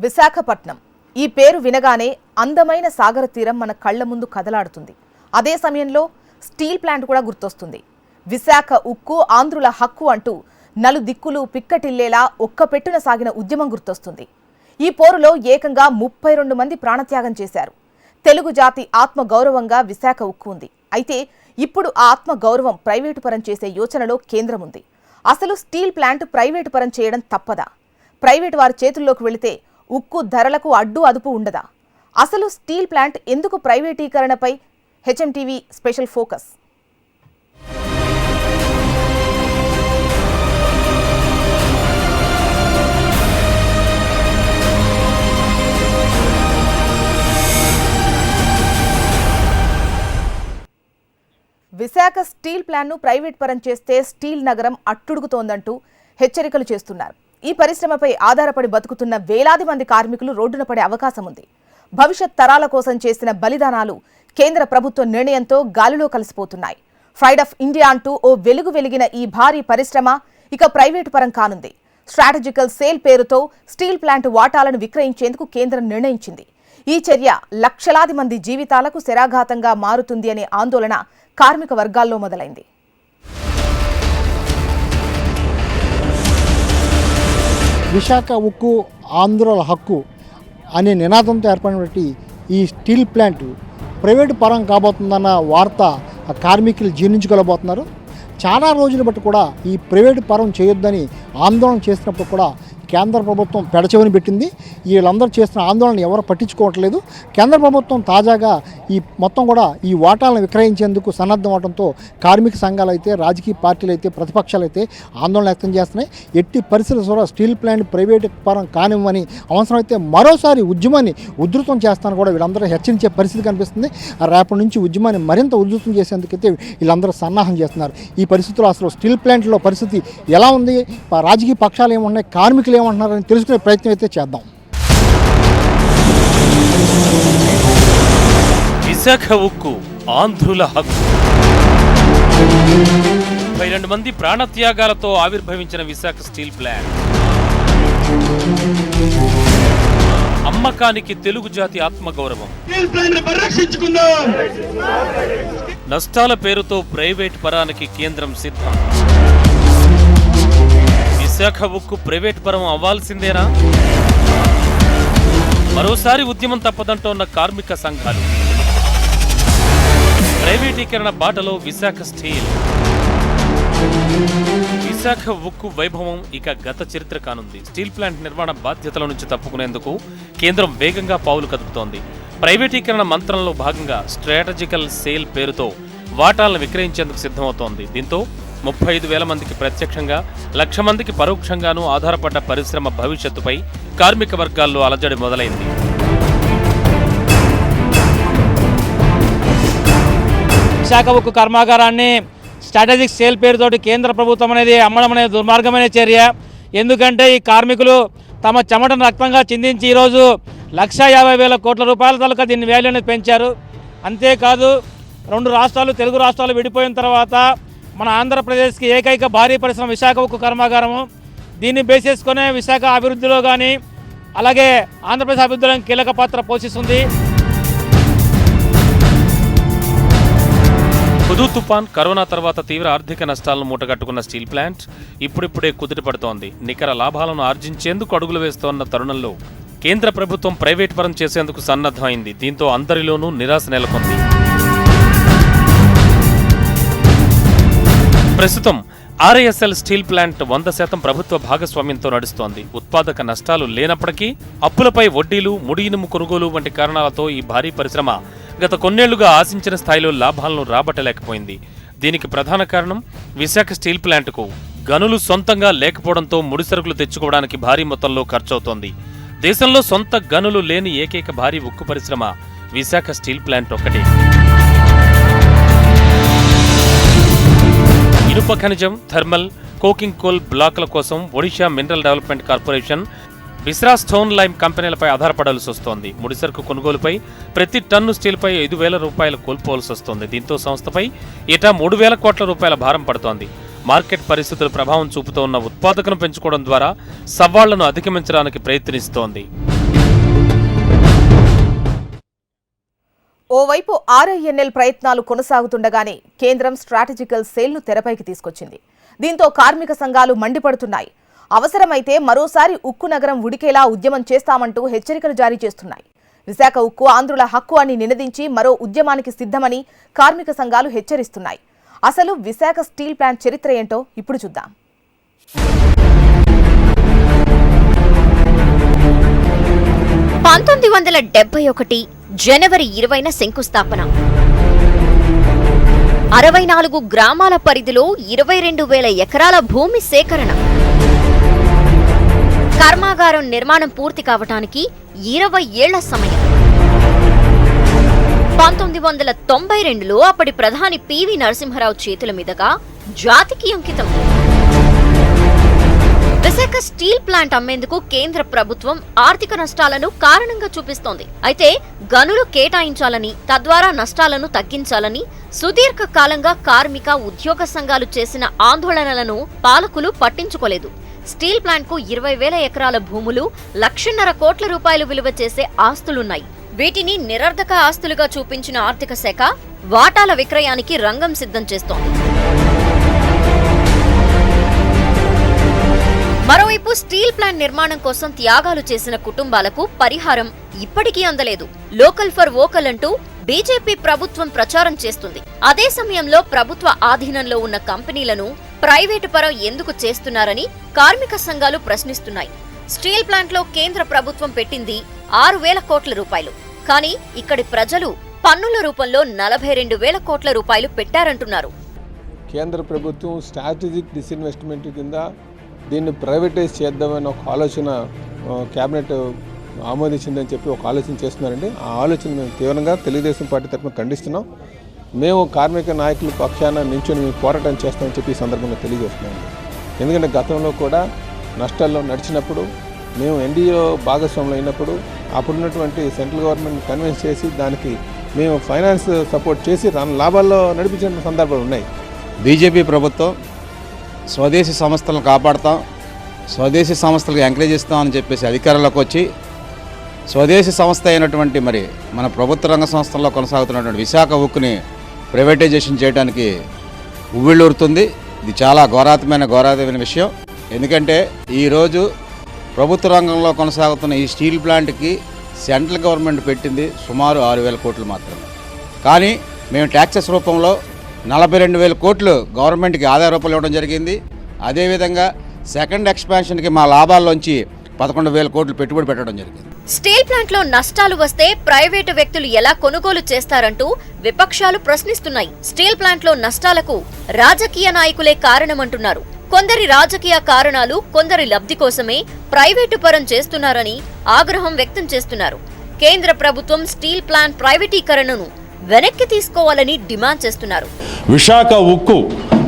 విశాఖపట్నం ఈ పేరు వినగానే అందమైన సాగర తీరం మన కళ్ళ ముందు కదలాడుతుంది. అదే సమయంలో స్టీల్ ప్లాంట్ కూడా గుర్తొస్తుంది. విశాఖ ఉక్కు ఆంధ్రుల హక్కు అంటూ నలుదిక్కులు పిక్కటిల్లేలా ఒక్కపెట్టున సాగిన ఉద్యమం గుర్తొస్తుంది. ఈ పోరులో ఏకంగా 32 మంది ప్రాణత్యాగం చేశారు. తెలుగు జాతి ఆత్మ గౌరవంగా విశాఖ ఉక్కు ఉంది. అయితే ఇప్పుడు ఆ ఆత్మ గౌరవం ప్రైవేటు పరం చేసే యోచనలో కేంద్రం ఉంది. అసలు స్టీల్ ప్లాంట్ ప్రైవేటు పరం చేయడం తప్పదా? ప్రైవేటు వారి చేతుల్లోకి వెళితే ఉక్కు ధరలకు అడ్డు అదుపు ఉండదా? అసలు స్టీల్ ప్లాంట్ ఎందుకు ప్రైవేటీకరణపై HMTV special focus. Visakha steel ప్లాంట్ను ప్రైవేట్ పరం చేస్తే స్టీల్ నగరం అట్టుడుగుతోందంటూ హెచ్చరికలు చేస్తున్నారు. ఈ పరిశ్రమపై ఆధారపడి బతుకుతున్న వేలాది మంది కార్మికులు రోడ్డున పడే అవకాశం ఉంది. భవిష్యత్ తరాల కోసం చేసిన బలిదానాలు కేంద్ర ప్రభుత్వ నిర్ణయంతో గాలిలో కలిసిపోతున్నాయి. ప్రైడ్ ఆఫ్ ఇండియా అంటూ ఓ వెలుగు వెలిగిన ఈ భారీ పరిశ్రమ ఇక ప్రైవేటు పరం కానుంది. స్ట్రాటజికల్ సేల్ పేరుతో స్టీల్ ప్లాంట్ వాటాలను విక్రయించేందుకు కేంద్రం నిర్ణయించింది. ఈ చర్య లక్షలాది మంది జీవితాలకు శరాఘాతంగా మారుతుంది అనే ఆందోళన కార్మిక వర్గాల్లో మొదలైంది. విశాఖ ఉక్కు ఆంధ్రుల హక్కు అనే నినాదంతో ఏర్పడినటువంటి ఈ స్టీల్ ప్లాంట్ ప్రైవేటు పరం కాబోతుందన్న వార్త కార్మికులు జీర్ణించుకోలేకపోతున్నారు. చాలా రోజులు బట్టి కూడా ఈ ప్రైవేటు పరం చేయొద్దని ఆందోళన చేసినప్పుడు కూడా కేంద్ర ప్రభుత్వం పెడచెవిని పెట్టింది. వీళ్ళందరూ చేస్తున్న ఆందోళన ఎవరు పట్టించుకోవట్లేదు. కేంద్ర ప్రభుత్వం తాజాగా ఈ మొత్తం కూడా ఈ వాటాలను విక్రయించేందుకు సన్నద్ధం అవడంతో కార్మిక సంఘాలు అయితే, రాజకీయ పార్టీలు అయితే, ప్రతిపక్షాలు అయితే ఆందోళన వ్యక్తం చేస్తున్నాయి. ఎట్టి పరిస్థితుల్లో స్టీల్ ప్లాంట్ ప్రైవేటు పరం కానివ్వని, అవసరమైతే మరోసారి ఉద్యమాన్ని ఉధృతం చేస్తానని కూడా వీళ్ళందరూ హెచ్చరించే పరిస్థితి కనిపిస్తుంది. రేపటి నుంచి ఉద్యమాన్ని మరింత ఉధృతం చేసేందుకైతే వీళ్ళందరూ సన్నాహం చేస్తున్నారు. ఈ పరిస్థితుల్లో అసలు స్టీల్ ప్లాంట్లో పరిస్థితి ఎలా ఉంది, రాజకీయ పక్షాలు ఏమున్నాయి, కార్మికులు ఏమంటున్నారని తెలుసుకునే ప్రయత్నం అయితే చేద్దాం. విశాఖ ఉక్కు ఆంధ్రుల హక్కు. 32 మంది ప్రాణత్యాగాలతో ఆవిర్భవించిన విశాఖ స్టీల్ ప్లాంట్ అమ్మకానికి తెలుగు జాతి ఆత్మగౌరవం. నష్టాల పేరుతో ప్రైవేట్ పరానికి కేంద్రం సిద్ధం. విశాఖ ఉక్కు ప్రైవేట్ పరం అవ్వాల్సిందేనా? మరోసారి ఉద్యమం తప్పదంటోన్న కార్మిక సంఘాలు. ప్రైవేటీకరణ బాటలో విశాఖ స్టీల్. విశాఖ ఉక్కు వైభవం ఇక గత చరిత్ర కానుంది. స్టీల్ ప్లాంట్ నిర్మాణ బాధ్యతల నుంచి తప్పుకునేందుకు కేంద్రం వేగంగా పావులు కదుపుతోంది. ప్రైవేటీకరణ మంత్రంలో భాగంగా స్ట్రాటజికల్ సేల్ పేరుతో వాటాలను విక్రయించేందుకు సిద్ధమవుతోంది. దీంతో 35,000 మందికి ప్రత్యక్షంగా, 1,00,000 మందికి పరోక్షంగానూ ఆధారపడ్డ పరిశ్రమ భవిష్యత్తుపై కార్మిక వర్గాల్లో అలజడి మొదలైంది. విశాఖ ఉక్కు కర్మాగారాన్ని స్ట్రాటజిక్ సేల్ పేరుతోటి కేంద్ర ప్రభుత్వం అనేది అమ్మడం అనేది దుర్మార్గమైన చర్య. ఎందుకంటే ఈ కార్మికులు తమ చెమటను రక్తంగా చిందించి ఈరోజు 1,50,000 కోట్ల రూపాయల తాలూకా దీని వాల్యూని పెంచారు. అంతేకాదు 2 రాష్ట్రాలు, తెలుగు రాష్ట్రాలు విడిపోయిన తర్వాత మన ఆంధ్రప్రదేశ్కి ఏకైక భారీ పరిశ్రమ విశాఖ ఉక్కు కర్మాగారము. దీన్ని బేస్ చేసుకునే విశాఖ అభివృద్ధిలో కానీ, అలాగే ఆంధ్రప్రదేశ్ అభివృద్ధిలో కీలక పాత్ర పోషిస్తుంది. హుదూ తుఫాన్, కరోనా తర్వాత తీవ్ర ఆర్థిక నష్టాలను మూటగట్టుకున్న స్టీల్ ప్లాంట్ ఇప్పుడిప్పుడే కుదుటపడుతోంది. నికర లాభాలను ఆర్జించేందుకు అడుగులు వేస్తోన్న తరుణంలో కేంద్ర ప్రభుత్వం ప్రైవేట్ పరం చేసేందుకు సన్నద్ధమైంది. దీంతో అందరిలోనూ నిరాశ నెలకొంది. ప్రస్తుతం ఆర్ఐఎస్ఎల్ స్టీల్ ప్లాంట్ 100% ప్రభుత్వ భాగస్వామ్యంతో నడుస్తోంది. ఉత్పాదక నష్టాలు లేనప్పటికీ అప్పులపై వడ్డీలు, ముడి ఇనుము కొనుగోలు వంటి కారణాలతో ఈ భారీ పరిశ్రమ గత కొన్నేళ్లుగా ఆశించిన స్థాయిలో లాభాలను రాబట్టలేకపోయింది. దీనికి ప్రధాన కారణం విశాఖ స్టీల్ ప్లాంట్కు గనులు సొంతంగా లేకపోవడంతో ముడిసరుకులు తెచ్చుకోవడానికి భారీ మొత్తంలో ఖర్చవుతోంది. దేశంలో సొంత గనులు లేని ఏకైక భారీ ఉక్కు పరిశ్రమ విశాఖ స్టీల్ ప్లాంట్ ఒక్కటే. ఇనుప ఖనిజం, థర్మల్, కోకింగ్ కోల్ బ్లాకుల కోసం Odisha mineral development corporation, Bisra stone lime కంపెనీలపై ఆధారపడాల్సి వస్తోంది. ముడిసరుకు కొనుగోలుపై ప్రతి టన్ను స్టీల్పై 5,000 రూపాయలు కోల్పోవాల్సి వస్తోంది. దీంతో సంస్థపై ఏటా 3,000 కోట్ల రూపాయల భారం పడుతోంది. మార్కెట్ పరిస్థితుల ప్రభావం చూపుతూ ఉన్న ఉత్పాదకను పెంచుకోవడం ద్వారా సవాళ్లను అధిగమించడానికి ప్రయత్నిస్తోంది. ఓవైపు ఆర్ఐఎన్ఎల్ ప్రయత్నాలు కొనసాగుతుండగానే కేంద్రం స్ట్రాటజికల్ సేల్ను తెరపైకి తీసుకొచ్చింది. దీంతో కార్మిక సంఘాలు మండిపడుతున్నాయి. అవసరమైతే మరోసారి ఉక్కు నగరం ఉడికేలా ఉద్యమం చేస్తామంటూ హెచ్చరికలు జారీ చేస్తున్నాయి. విశాఖ ఉక్కు ఆంధ్రుల హక్కు అని నినదించి మరో ఉద్యమానికి సిద్ధమని కార్మిక సంఘాలు హెచ్చరిస్తున్నాయి. అసలు విశాఖ స్టీల్ ప్లాంట్ చరిత్ర ఏంటో ఇప్పుడు చూద్దాం. 1971 జనవరి 20న శంకుస్థాపన. 64 గ్రామాల పరిధిలో 22,000 ఎకరాల భూమి సేకరణ. కర్మాగారం నిర్మాణం పూర్తి కావటానికి 20 ఏళ్ల సమయం. 1992లో అప్పటి ప్రధాని పివి నరసింహారావు చేతుల మీదుగా జాతికి అంకితం. విశాఖ స్టీల్ ప్లాంట్ అమ్మేందుకు కేంద్ర ప్రభుత్వం ఆర్థిక నష్టాలను కారణంగా చూపిస్తోంది. అయితే గనులు కేటాయించాలని, తద్వారా నష్టాలను తగ్గించాలని సుదీర్ఘ కాలంగా కార్మిక, ఉద్యోగ సంఘాలు చేసిన ఆందోళనలను పాలకులు పట్టించుకోలేదు. స్టీల్ ప్లాంట్ కు 20,000 ఎకరాల భూములు, 1,50,000 కోట్ల రూపాయలు విలువ చేసే ఆస్తులున్నాయి. వీటిని నిరర్ధక ఆస్తులుగా చూపించిన ఆర్థిక శాఖ వాటాల విక్రయానికి రంగం సిద్ధం చేస్తోంది. మరోవైపు స్టీల్ ప్లాంట్ నిర్మాణం కోసం త్యాగాలు చేసిన కుటుంబాలకు పరిహారం ఇప్పటికీ అందలేదు. లోకల్ ఫర్ వోకల్ అంటూ బీజేపీ ప్రభుత్వం ప్రచారం చేస్తుంది. అదే సమయంలో ప్రభుత్వ ఆధీనంలో ఉన్న కంపెనీలను ప్రైవేటు పరం ఎందుకు చేస్తున్నారని కార్మిక సంఘాలు ప్రశ్నిస్తున్నాయి. స్టీల్ ప్లాంట్ లో కేంద్ర ప్రభుత్వం పెట్టింది 6,000 కోట్ల రూపాయలు. కానీ ఇక్కడి ప్రజలు పన్నుల రూపంలో 42,000 కోట్ల రూపాయలు పెట్టారంటున్నారు. కేంద్ర ప్రభుత్వం స్ట్రాటజిక్ డిస్ఇన్వెస్ట్మెంట్ కింద దీన్ని ప్రైవేటైజ్ చేద్దామని ఒక ఆలోచన క్యాబినెట్ ఆమోదించిందని చెప్పి ఒక ఆలోచన చేస్తున్నారండి. ఆ ఆలోచన మేము తీవ్రంగా తెలుగుదేశం పార్టీ తరఫున ఖండిస్తున్నాం. మేము కార్మిక నాయకుల పక్షాన నించుని మేము పోరాటం చేస్తామని చెప్పి ఈ సందర్భంగా తెలియజేస్తున్నామండి. ఎందుకంటే గతంలో కూడా నష్టాల్లో నడిచినప్పుడు మేము ఎన్డీఏ భాగస్వాములు అయినప్పుడు అప్పుడున్నటువంటి సెంట్రల్ గవర్నమెంట్ కన్విన్స్ చేసి దానికి మేము ఫైనాన్స్ సపోర్ట్ చేసి లాభాల్లో నడిపించిన సందర్భాలు ఉన్నాయి. బీజేపీ ప్రభుత్వం స్వదేశీ సంస్థలను కాపాడతాం, స్వదేశీ సంస్థలకు ఎంకరేజ్ ఇస్తామని చెప్పేసి అధికారంలోకి వచ్చి స్వదేశీ సంస్థ అయినటువంటి మరి మన ప్రభుత్వ రంగ సంస్థల్లో కొనసాగుతున్నటువంటి విశాఖ ఉక్కుని ప్రైవేటైజేషన్ చేయడానికి ఉవ్విళ్ళూరుతుంది. ఇది చాలా ఘోరాతమైన విషయం. ఎందుకంటే ఈరోజు ప్రభుత్వ రంగంలో కొనసాగుతున్న ఈ స్టీల్ ప్లాంట్కి సెంట్రల్ గవర్నమెంట్ పెట్టింది సుమారు 6,000 కోట్లు మాత్రమే. కానీ మేము ట్యాక్సెస్ రూపంలో 42,000 కోట్లు గవర్నమెంట్కి ఆదాయ రూపాయలు ఇవ్వడం జరిగింది. అదేవిధంగా సెకండ్ ఎక్స్పాన్షన్కి మా లాభాల్లోంచి 11,000 కోట్లు పెట్టుబడి పెట్టడం జరిగింది. స్టీల్ ప్లాంట్ లో నష్టాలు వస్తే ప్రైవేటు వ్యక్తులు ఎలా కొనుగోలు చేస్తారంటూ విపక్షాలు ప్రశ్నిస్తున్నాయి. స్టీల్ ప్లాంట్ లో నష్టాలకు రాజకీయ నాయకులే కారణమంటున్నారు. కొందరి రాజకీయ కారణాలు, కొందరి లబ్ధి కోసమే ప్రైవేటు పరం చేస్తున్నారని ఆగ్రహం వ్యక్తం చేస్తున్నారు. కేంద్ర ప్రభుత్వం స్టీల్ ప్లాంట్ ప్రైవేటీకరణను వెనక్కి తీసుకోవాలని డిమాండ్ చేస్తున్నారు. విశాఖ ఉక్కు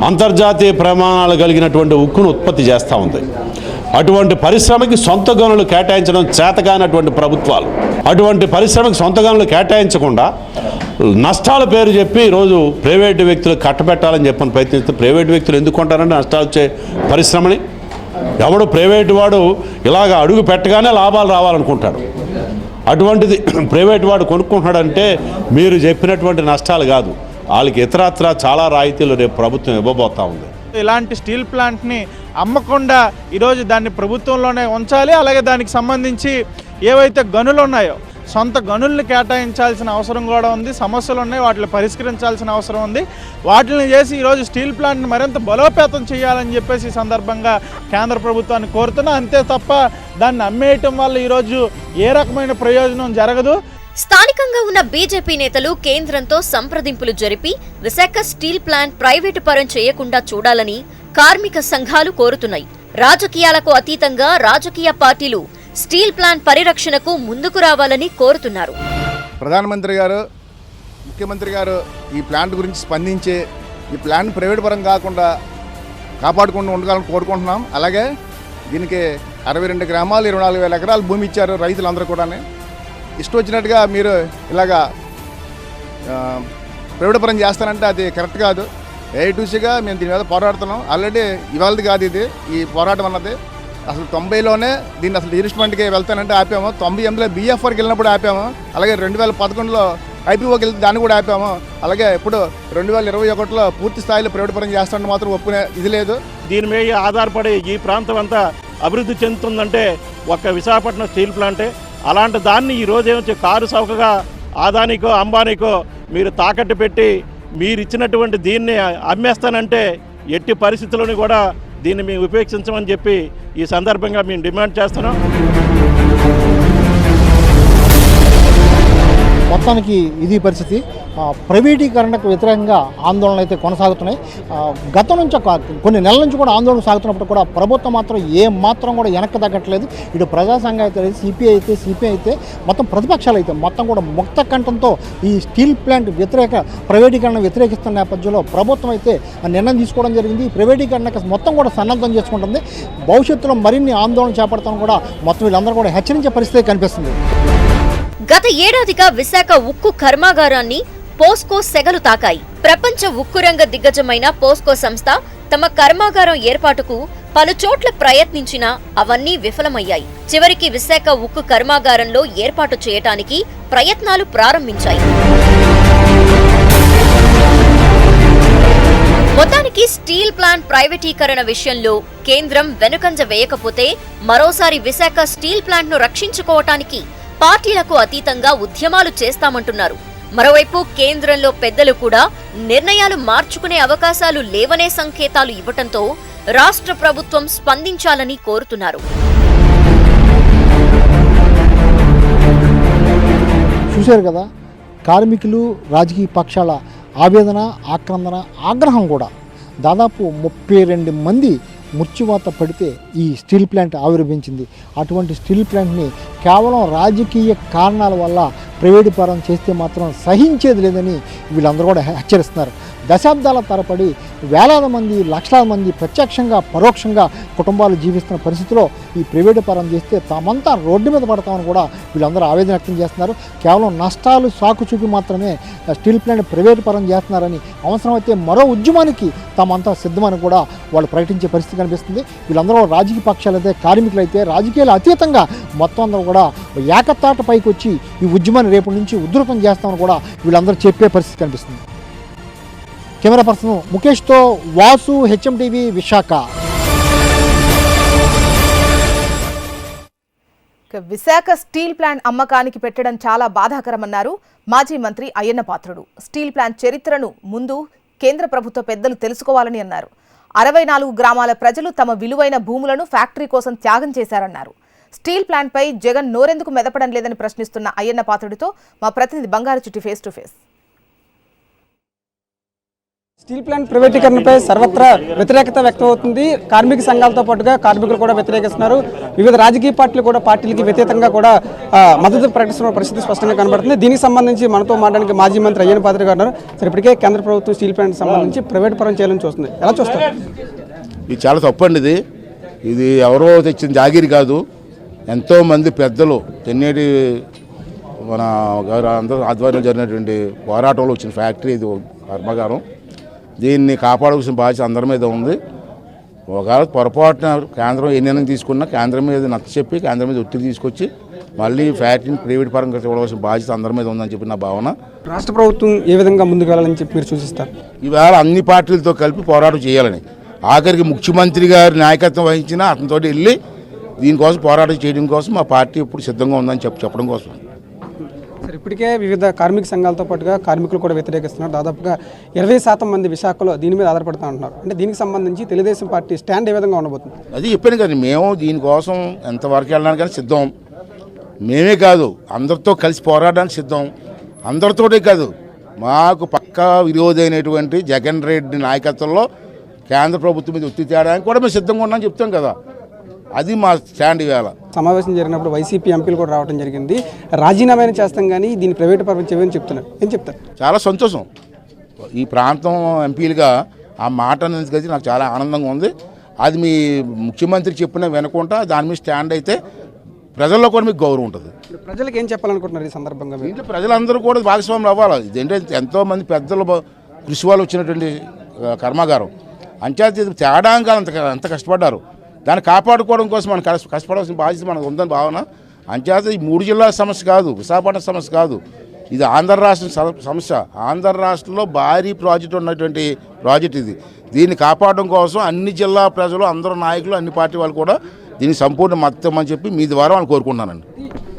అంతర్జాతీయ ప్రమాణాలు కలిగినటువంటి ఉక్కును ఉత్పత్తి చేస్తూ ఉంది. అటువంటి పరిశ్రమకి సొంత గనులు కేటాయించడం చేతగానటువంటి ప్రభుత్వాలు అటువంటి పరిశ్రమకి సొంత గనులు కేటాయించకుండా నష్టాల పేరు చెప్పి ఈరోజు ప్రైవేటు వ్యక్తులు కట్టబెట్టాలని చెప్పని ప్రయత్నిస్తే ప్రైవేటు వ్యక్తులు ఎందుకు కొంటారంటే నష్టాలు వచ్చే పరిశ్రమని ఎవడు ప్రైవేటు వాడు ఇలాగ అడుగు పెట్టగానే లాభాలు రావాలనుకుంటాడు. అటువంటిది ప్రైవేటు వాడు కొనుక్కుంటున్నాడంటే మీరు చెప్పినటువంటి నష్టాలు కాదు, వాళ్ళకి ఇతరత్రా చాలా రాయితీలు రేపు ప్రభుత్వం ఇవ్వబోతా ఉంది. ఇలాంటి స్టీల్ ప్లాంట్ని అమ్మకుండా ఈరోజు దాన్ని ప్రభుత్వంలోనే ఉంచాలి. అలాగే దానికి సంబంధించి ఏవైతే గనులు ఉన్నాయో సొంత గనుల్ని కేటాయించాల్సిన అవసరం కూడా ఉంది. సమస్యలు ఉన్నాయి, వాటిని పరిష్కరించాల్సిన అవసరం ఉంది. వాటిని చేసి ఈరోజు స్టీల్ ప్లాంట్ని మరింత బలోపేతం చేయాలని చెప్పేసి ఈ సందర్భంగా కేంద్ర ప్రభుత్వాన్ని కోరుతున్నా. అంతే తప్ప దాన్ని అమ్మేయటం వల్ల ఈరోజు ఏ రకమైన ప్రయోజనం జరగదు. స్థానికంగా ఉన్న బీజేపీ నేతలు కేంద్రంతో సంప్రదింపులు జరిపి విశాఖ స్టీల్ ప్లాంట్ ప్రైవేటు పరం చేయకుండా చూడాలని కార్మిక సంఘాలు కోరుతున్నాయి. రాజకీయాలకు అతీతంగా రాజకీయ పార్టీలు స్టీల్ ప్లాంట్ పరిరక్షణకు ముందుకు రావాలని కోరుతున్నారు. ప్రధానమంత్రి గారు, ముఖ్యమంత్రి గారు ఈ ప్లాంట్ గురించి స్పందించి ఈ ప్లాంట్ ప్రైవేట్ పరం కాకుండా కాపాడుకుంటూ ఉండాలని కోరుకుంటున్నాం. అలాగే దీనికి 62 గ్రామాలు 24,000 ఎకరాలు భూమి ఇచ్చారు రైతులందరూ కూడా. ఇష్టం వచ్చినట్టుగా మీరు ఇలాగా ప్రైవేట్ పరం చేస్తారంటే అది కరెక్ట్ కాదు. ఏఐటీసీగా మేము దీని మీద పోరాడుతున్నాం. ఆల్రెడీ ఇవాళది కాదు ఇది, ఈ పోరాటం అన్నది అసలు 90లోనే దీన్ని అసలు రిజిస్ట్మెంట్కి వెళ్తానంటే ఆపాము. 98లో BFRకి వెళ్ళినప్పుడు ఆపాము. అలాగే 2011లో ఐపీఓకి వెళ్తే దాన్ని కూడా ఆపాము. అలాగే ఇప్పుడు 2021లో పూర్తి స్థాయిలో ప్రైవేట్ పరం చేస్తామని మాత్రం ఒప్పుకునే ఇది లేదు. దీని మీద ఆధారపడి ఈ ప్రాంతం అంతా అభివృద్ధి చెందుతుందంటే ఒక్క విశాఖపట్నం స్టీల్ ప్లాంటే. అలాంటి దాన్ని ఈరోజు ఏమొచ్చి కారు చౌకగా ఆదానికో అంబానీకో మీరు తాకట్టు పెట్టి మీరు ఇచ్చినటువంటి దీన్ని అమ్మేస్తానంటే ఎట్టి పరిస్థితులను కూడా దీన్ని మేము ఉపేక్షించమని చెప్పి ఈ సందర్భంగా మేము డిమాండ్ చేస్తున్నాం. మొత్తానికి ఇది పరిస్థితి. ప్రైవేటీకరణకు వ్యతిరేకంగా ఆందోళనలు అయితే కొనసాగుతున్నాయి. గతం నుంచి కొన్ని నెలల నుంచి కూడా ఆందోళన సాగుతున్నప్పుడు కూడా ప్రభుత్వం మాత్రం మాత్రం కూడా వెనక్కి తగ్గట్లేదు. ఇటు ప్రజా సంఘం అయితే సిపిఐ అయితే మొత్తం ప్రతిపక్షాలు అయితే మొత్తం కూడా ముక్త కంఠంతో ఈ స్టీల్ ప్లాంట్ ప్రైవేటీకరణ వ్యతిరేకిస్తున్న నేపథ్యంలో ప్రభుత్వం అయితే నిర్ణయం తీసుకోవడం జరిగింది. ప్రైవేటీకరణకు మొత్తం కూడా సన్నద్ధం చేసుకుంటుంది. భవిష్యత్తులో మరిన్ని ఆందోళన చేపడతాం కూడా మొత్తం వీళ్ళందరూ కూడా హెచ్చరించే పరిస్థితి కనిపిస్తుంది. గత ఏడాదిగా విశాఖ ఉక్కు కర్మాగారాన్ని పోస్కో సెగలు తాకాయి. ప్రపంచ ఉక్కు రంగ దిగ్గజమైన పోస్కో సంస్థ తమ కర్మాగారం ఏర్పాటుకు పలు చోట్ల ప్రయత్నించినా అవన్నీ విఫలమయ్యాయి. చివరికి విశాఖ ఉక్కు కర్మాగారంలో ఏర్పాటు చేయటానికి ప్రయత్నాలు ప్రారంభించాయి. మొత్తానికి స్టీల్ ప్లాంట్ ప్రైవేటీకరణ విషయంలో కేంద్రం వెనుకంజ వేయకపోతే మరోసారి విశాఖ స్టీల్ ప్లాంట్ ను రక్షించుకోవటానికి పార్టీలకు అతీతంగా ఉద్యమాలు చేస్తామంటున్నారు. మరోవైపు కేంద్రంలో పెద్దలు కూడా నిర్ణయాలు మార్చుకునే అవకాశాలు లేవనే సంకేతాలు ఇవ్వటంతో రాష్ట్ర ప్రభుత్వం స్పందించాలని కోరుతున్నారు. చూశారు కదా, కార్మికులు రాజకీయ పక్షాల ఆవేదన, ఆక్రందన, ఆగ్రహం కూడా. దాదాపు 32 మంది మృత్యువాత పడితే ఈ స్టీల్ ప్లాంట్ ఆవిర్భవించింది. అటువంటి స్టీల్ ప్లాంట్ని కేవలం రాజకీయ కారణాల వల్ల ప్రైవేటు పరం చేస్తే మాత్రం సహించేది లేదని వీళ్ళందరూ కూడా హెచ్చరిస్తున్నారు. దశాబ్దాల తరబడి వేలాది మంది, లక్షలాది మంది ప్రత్యక్షంగా పరోక్షంగా కుటుంబాలు జీవిస్తున్న పరిస్థితిలో ఈ ప్రైవేటు పరం చేస్తే తామంతా రోడ్డు మీద పడతామని కూడా వీళ్ళందరూ ఆవేదన వ్యక్తం చేస్తున్నారు. కేవలం నష్టాలు సాకు చూపి మాత్రమే స్టీల్ ప్లాంట్ ప్రైవేటు పరం చేస్తున్నారని, అవసరమైతే మరో ఉద్యమానికి తామంతా సిద్ధమని కూడా వాళ్ళు ప్రకటించే పరిస్థితి కనిపిస్తుంది. వీళ్ళందరూ రాజకీయ పక్షాలైతే, కార్మికులైతే రాజకీయాలు అతీతంగా మొత్తం అందరూ కూడా ఏకతాట పైకి వచ్చి ఈ ఉద్యమాన్ని రేపటి నుంచి ఉధృతం చేస్తామని కూడా వీళ్ళందరూ చెప్పే పరిస్థితి కనిపిస్తుంది. కెమెరా పర్సన్ ముఖేష్తో Vasu, HMTV, Visakha. Visakha steel plant అమ్మకానికి పెట్టడం చాలా బాధాకరమన్నారు మాజీ మంత్రి అయ్యన్న పాత్రుడు. స్టీల్ ప్లాంట్ చరిత్రను ముందు కేంద్ర ప్రభుత్వ పెద్దలు తెలుసుకోవాలని అన్నారు. 64 గ్రామాల ప్రజలు తమ విలువైన భూములను ఫ్యాక్టరీ కోసం త్యాగం చేశారన్నారు. స్టీల్ ప్లాంట్పై జగన్ నోరెందుకు మెదపడం లేదని ప్రశ్నిస్తున్న అయ్యన్న పాత్రుడితో మా ప్రతినిధి Bangaru Chutti face to face. Steel plant ప్రైవేటీకరణపై సర్వత్రా వ్యతిరేకత వ్యక్తమవుతుంది. కార్మిక సంఘాలతో పాటుగా కార్మికులు కూడా వ్యతిరేకిస్తున్నారు. వివిధ రాజకీయ పార్టీలు కూడా పార్టీలకి వ్యతిరేకంగా కూడా మద్దతు ప్రకటిస్తున్న పరిస్థితి స్పష్టంగా కనబడుతుంది. దీనికి సంబంధించి మనతో మాట్లాడడానికి మాజీ మంత్రి అయ్యన్న పాత్రుడు గారు ఉన్నారు. సరే, ఇప్పటికే కేంద్ర ప్రభుత్వం స్టీల్ ప్లాంట్ సంబంధించి ప్రైవేట్ పరం చేయాలని చూస్తుంది. ఎలా చూస్తారు? ఇది చాలా తప్పండి. ఇది ఎవరో తెచ్చిన జాగిరి కాదు. ఎంతోమంది పెద్దలు తెన్నేటి మన అందరూ ఆధ్వర్యంలో జరిగినటువంటి పోరాటంలో వచ్చిన ఫ్యాక్టరీ ఇది, కర్మాగారం. దీన్ని కాపాడాల్సిన బాధ్యత అందరి మీద ఉంది. ఒకవేళ పొరపాటున కేంద్రం ఏ నిర్ణయం తీసుకున్నా కేంద్రం మీద నచ్చ చెప్పి కేంద్రం మీద ఒత్తిడి తీసుకొచ్చి మళ్ళీ ఫ్యాక్టరీని ప్రైవేట్ పరంగా చూడవలసిన బాధ్యత అందరి మీద ఉందని చెప్పి నా భావన. రాష్ట్ర ప్రభుత్వం ఏ విధంగా ముందుకు వెళ్ళాలని చెప్పి మీరు సూచిస్తారు? ఈవేళ అన్ని పార్టీలతో కలిపి పోరాటం చేయాలని, ఆఖరికి ముఖ్యమంత్రి గారి నాయకత్వం వహించిన అతనితో వెళ్ళి దీనికోసం పోరాటం చేయడం కోసం మా పార్టీ ఇప్పుడు సిద్ధంగా ఉందని చెప్పడం కోసం. సరే, ఇప్పటికే వివిధ కార్మిక సంఘాలతో పాటుగా కార్మికులు కూడా వ్యతిరేకిస్తున్నారు. దాదాపుగా 20% మంది విశాఖలో దీని మీద ఆధారపడుతూ ఉంటున్నారు. అంటే దీనికి సంబంధించి తెలుగుదేశం పార్టీ స్టాండ్ ఏ విధంగా ఉండబోతుంది? అది చెప్పాను కదా, మేము దీనికోసం ఎంతవరకు వెళ్ళడానికి సిద్ధం. మేమే కాదు, అందరితో కలిసి పోరాడడానికి సిద్ధం. అందరితోటే కాదు, మాకు పక్కా విరోధి అయినటువంటి జగన్ రెడ్డి నాయకత్వంలో కేంద్ర ప్రభుత్వం మీద ఒత్తిడి తేడానికి కూడా మేము సిద్ధంగా ఉన్నామని చెప్తాం కదా. అది మా స్టాండ్. ఇవాళ సమావేశం జరిగినప్పుడు వైసీపీ ఎంపీలు కూడా రావడం జరిగింది. రాజీనామా చేస్తాం కానీ దీన్ని ప్రైవేట్ పరం చేయమని చెప్తున్నారు. ఏం చెప్తారు? చాలా సంతోషం. ఈ ప్రాంతం ఎంపీలుగా ఆ మాట అనేది నాకు చాలా ఆనందంగా ఉంది. అది మీ ముఖ్యమంత్రి చెప్పిన వినకుండా దాని మీద స్టాండ్ అయితే ప్రజల్లో కూడా మీకు గౌరవం ఉంటుంది. ప్రజలకు ఏం చెప్పాలనుకుంటున్నారు ఈ సందర్భంగా? దీంట్లో ప్రజలందరూ కూడా భాగస్వాములు అవ్వాలి. ఇదేంటంటే ఎంతోమంది పెద్దలు కృషి వాళ్ళు వచ్చినటువంటి కర్మాగారం అంచేత తేడానికి అంత కష్టపడ్డారు. దాన్ని కాపాడుకోవడం కోసం మనం కష్టపడాల్సిన బాధ్యత మనకు ఉందని భావన. అంచేత ఈ 3 జిల్లాల సమస్య కాదు, విశాఖపట్నం సమస్య కాదు, ఇది ఆంధ్ర రాష్ట్ర సమస్య. ఆంధ్ర రాష్ట్రంలో భారీ ప్రాజెక్టు ఉన్నటువంటి ప్రాజెక్ట్ ఇది. దీన్ని కాపాడడం కోసం అన్ని జిల్లా ప్రజలు, అందరూ నాయకులు, అన్ని పార్టీ వాళ్ళు కూడా దీనికి సంపూర్ణ మద్దతు అని చెప్పి మీ ద్వారా వాళ్ళు కోరుకుంటున్నానండి.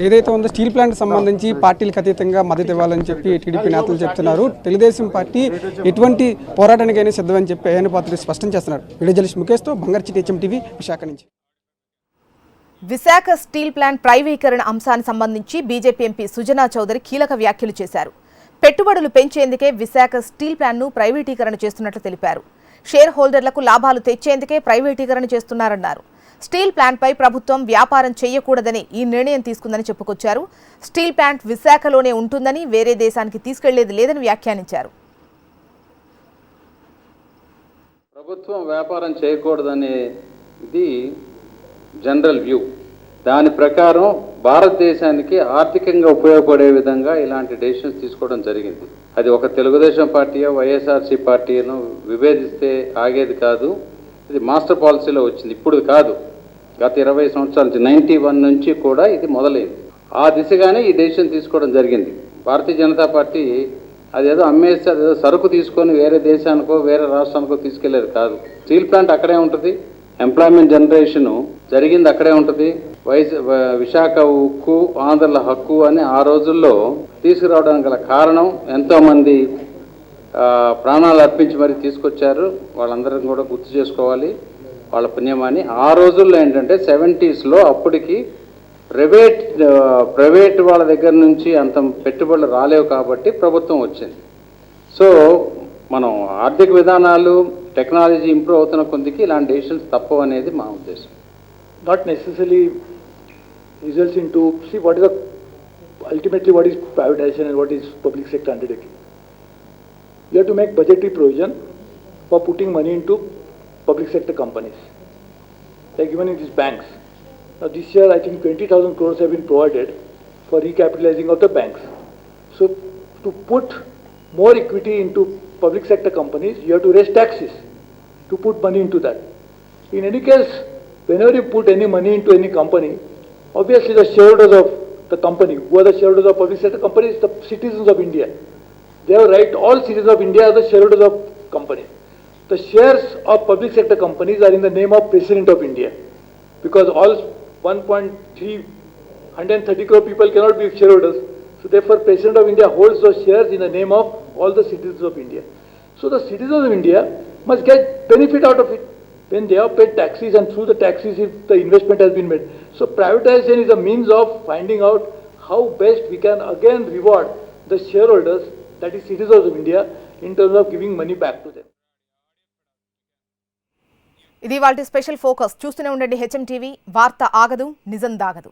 ఏదైతే ఉందో స్టీల్ ప్లాంట్ సంబంధించి పార్టీలకు అతీతంగా మద్దతు ఇవ్వాలని చెప్పి టీడీపీ నేతలు చెప్తున్నారు. తెలుగుదేశం పార్టీ ఎటువంటి పోరాటానికైనా సిద్ధమని చెప్పి అయ్యన్న పాత్రుడు స్పష్టం చేస్తున్నారు. వీడియో జర్నలిస్ట్ ముఖేష్తో బంగారుచిట్టి HM TV విశాఖ నుంచి. విశాఖ స్టీల్ ప్లాంట్ ప్రైవేటీకరణ అంశానికి సంబంధించి బీజేపీ ఎంపీ సుజనా చౌదరి కీలక వ్యాఖ్యలు చేశారు. పెట్టుబడులు పెంచేందుకే విశాఖ స్టీల్ ప్లాంట్ను ప్రైవేటీకరణ చేస్తున్నట్లు తెలిపారు. షేర్ హోల్డర్లకు లాభాలు తెచ్చేందుకే ప్రైవేటీకరణ చేస్తున్నారన్నారు. స్టీల్ ప్లాంట్పై ప్రభుత్వం వ్యాపారం చేయకూడదని ఈ నిర్ణయం తీసుకుందని చెప్పుకొచ్చారు. స్టీల్ ప్లాంట్ విశాఖలోనే ఉంటుందని, వేరే దేశానికి తీసుకెళ్లేది లేదని వ్యాఖ్యానించారు. ప్రభుత్వం వ్యాపారం చేయకూడదనేది జనరల్ వ్యూ. దాని ప్రకారం భారతదేశానికి ఆర్థికంగా ఉపయోగపడే విధంగా ఇలాంటి డెసిషన్స్ తీసుకోవడం జరిగింది. అది ఒక తెలుగుదేశం పార్టీయో వైఎస్ఆర్సీ పార్టీను విభేదిస్తే ఆగేది కాదు. ఇది మాస్టర్ పాలసీలో వచ్చింది, ఇప్పుడు కాదు. గత 20 సంవత్సరాల నుంచి 91 నుంచి కూడా ఇది మొదలైంది. ఆ దిశగానే ఈ డెసిషన్ తీసుకోవడం జరిగింది. భారతీయ జనతా పార్టీ అదేదో అమ్మేస్తే అదేదో సరుకు తీసుకొని వేరే దేశానికో వేరే రాష్ట్రానికో తీసుకెళ్లేది కాదు. స్టీల్ ప్లాంట్ అక్కడే ఉంటుంది, ఎంప్లాయ్మెంట్ జనరేషను జరిగింది అక్కడే ఉంటుంది. విశాఖ ఉక్కు ఆంధ్రుల హక్కు అని ఆ రోజుల్లో తీసుకురావడానికి గల కారణం ఎంతోమంది ప్రాణాలు అర్పించి మరీ తీసుకొచ్చారు. వాళ్ళందరం కూడా గుర్తు చేసుకోవాలి వాళ్ళ పుణ్యమాని. ఆ రోజుల్లో ఏంటంటే 70s అప్పటికి ప్రైవేట్ వాళ్ళ దగ్గర నుంచి అంత పెట్టుబడులు రాలేవు కాబట్టి ప్రభుత్వం వచ్చింది. సో మనం ఆర్థిక విధానాలు టెక్నాలజీ ఇంప్రూవ్ అవుతున్న కొద్దికి ఇలాంటి డెసిషన్స్ తప్పవు అనేది మా ఉద్దేశం. Not necessarily results into, see what is ultimately what is privatization and what is public sector undertaking. You have to make budgetary provision for putting money into public sector companies, like even in these banks. Now this year I think 20,000 crores have been provided for recapitalizing of the banks. So to put more equity into public sector companies, you have to raise taxes to put money into that. In any case, whenever you put any money into any company, obviously the shareholders of the company, who are the shareholders of public sector companies, the citizens of India. They have right, all citizens of India are the shareholders of companies. The shares of public sector companies are in the name of President of India, because all 130 crore people cannot be shareholders. So therefore President of India holds those shares in the name of all the citizens of India. So the citizens of India must get benefit out of it when they have paid taxes, and through the taxes if the investment has been made. So privatization is a means of finding out how best we can again reward the shareholders, that is citizens of India, in terms of giving money back to them. ఇది వాటి special focus. చూస్తూనే ఉండండి HM TV. వార్త ఆగదు, నిజం దాగదు.